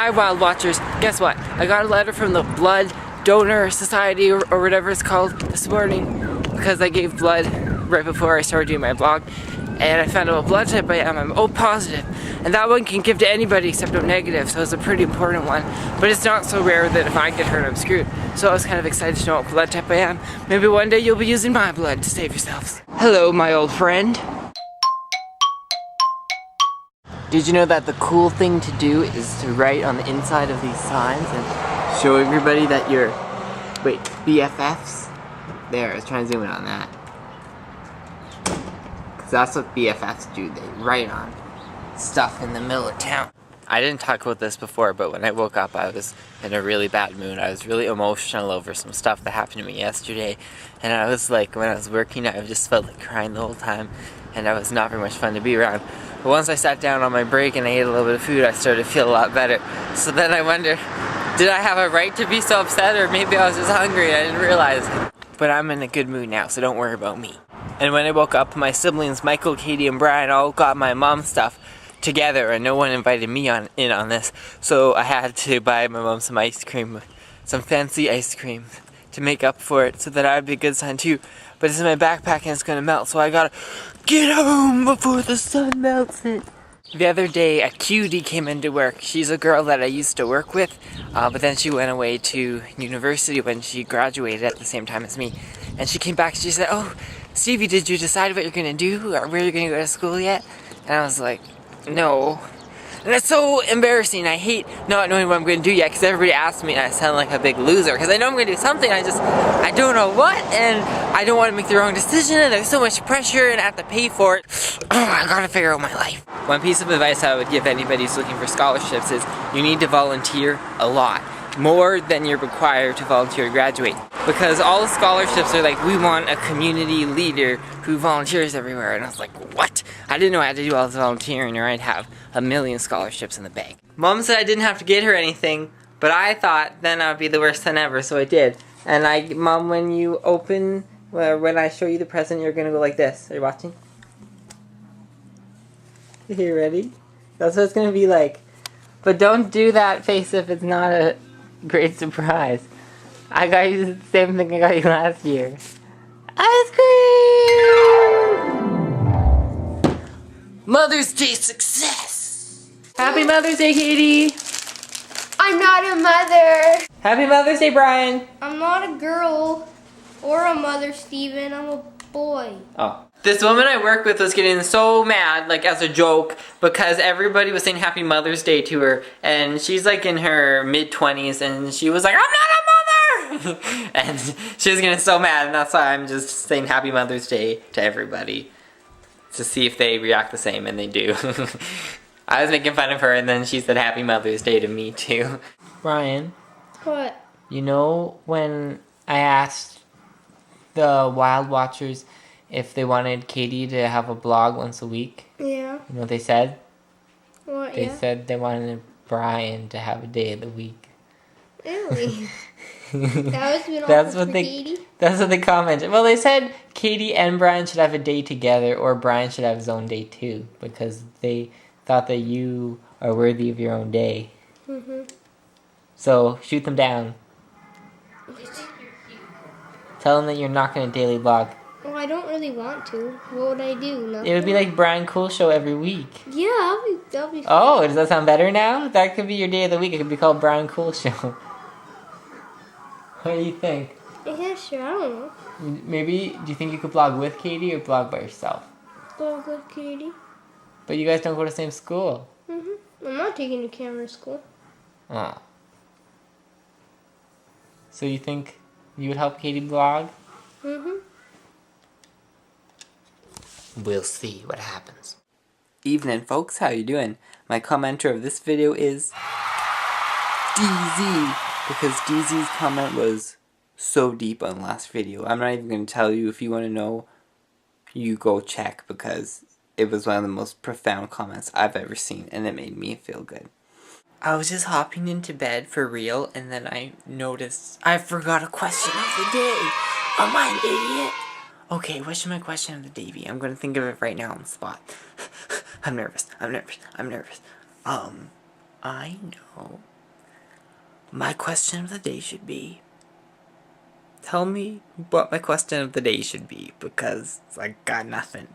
Hi Wild Watchers, guess what? I got a letter from the Blood Donor Society or whatever it's called this morning because I gave blood right before I started doing my blog, and I found out what blood type I am. I'm O positive, and that one can give to anybody except O negative, so it's a pretty important one, but it's not so rare that if I get hurt I'm screwed. So I was kind of excited to know what blood type I am. Maybe one day you'll be using my blood to save yourselves. Hello my old friend. Did you know that the cool thing to do is to write on the inside of these signs and show everybody that you're, wait, BFFs? There, I was trying to zoom in on that. Because that's what BFFs do, they write on stuff in the middle of town. I didn't talk about this before, but when I woke up I was in a really bad mood. I was really emotional over some stuff that happened to me yesterday. And I was like, when I was working, I just felt like crying the whole time. And that was not very much fun to be around. But once I sat down on my break and I ate a little bit of food, I started to feel a lot better. So then I wondered, did I have a right to be so upset, or maybe I was just hungry and I didn't realize it? But I'm in a good mood now, so don't worry about me. And when I woke up, my siblings, Michael, Katie, and Brian, all got my mom's stuff together, and no one invited me in on this. So I had to buy my mom some ice cream, some fancy ice cream, to make up for it, so that I would be a good son too. But it's in my backpack and it's gonna melt, so I gotta get home before the sun melts it. The other day, a cutie came into work. She's a girl that I used to work with, but then she went away to university when she graduated at the same time as me. And she came back and she said, "Oh, Stevie, did you decide what you're gonna do, or where you're gonna go to school yet?" And I was like, "No." And it's so embarrassing. I hate not knowing what I'm going to do yet, because everybody asks me and I sound like a big loser, because I know I'm going to do something, I don't know what, and I don't want to make the wrong decision, and there's so much pressure and I have to pay for it. I gotta figure out my life. One piece of advice I would give anybody who's looking for scholarships is you need to volunteer a lot. More than you're required to volunteer to graduate. Because all the scholarships are like, we want a community leader who volunteers everywhere. And I was like, what? I didn't know I had to do all this volunteering, or I'd have a million scholarships in the bank. Mom said I didn't have to get her anything, but I thought then I would be the worst son ever, so I did. And Mom, when you open, when I show you the present, you're gonna go like this. Are you watching? Are you ready? That's what it's gonna be like. But don't do that face if it's not a great surprise. I got you the same thing I got you last year. Ice cream! Mother's Day success! Happy Mother's Day, Katie! I'm not a mother! Happy Mother's Day, Brian! I'm not a girl or a mother, Steven. I'm a boy. Oh. This woman I work with was getting so mad, like as a joke, because everybody was saying Happy Mother's Day to her, and she's like in her mid-20s, and she was like, I'm not a mother! And she was getting so mad, and that's why I'm just saying Happy Mother's Day to everybody, to see if they react the same, and they do. I was making fun of her, and then she said Happy Mother's Day to me too. Brian? What? You know when I asked the Wild Watchers if they wanted Katie to have a blog once a week? Yeah. You know what they said? What, They said they wanted Brian to have a day of the week. Really? That was been That's awful what for they Katie? That's what they commented. Well, they said Katie and Brian should have a day together, or Brian should have his own day too, because they thought that you are worthy of your own day. So shoot them down. Tell them that you're not going to daily blog. Well, I don't really want to. What would I do? Nothing? It would be like Brian Cool Show every week. Yeah, that'll be fun. Oh, does that sound better now? That could be your day of the week. It could be called Brian Cool Show. What do you think? Yeah, sure. I don't know. Maybe, do you think you could blog with Katie or blog by yourself? Blog with Katie. But you guys don't go to the same school. I'm not taking the camera to school. Oh. So you think you would help Katie blog? We'll see what happens. Evening, folks. How you doing? My commenter of this video is DZ, because DZ's comment was so deep on the last video. I'm not even going to tell you. If you want to know, you go check, because it was one of the most profound comments I've ever seen, and it made me feel good. I was just hopping into bed for real, and then I noticed I forgot a question of the day. Am I an idiot? Okay, what should my question of the day be? I'm going to think of it right now on the spot. I'm nervous. I know my question of the day should be. Tell me what my question of the day should be, because I got nothing.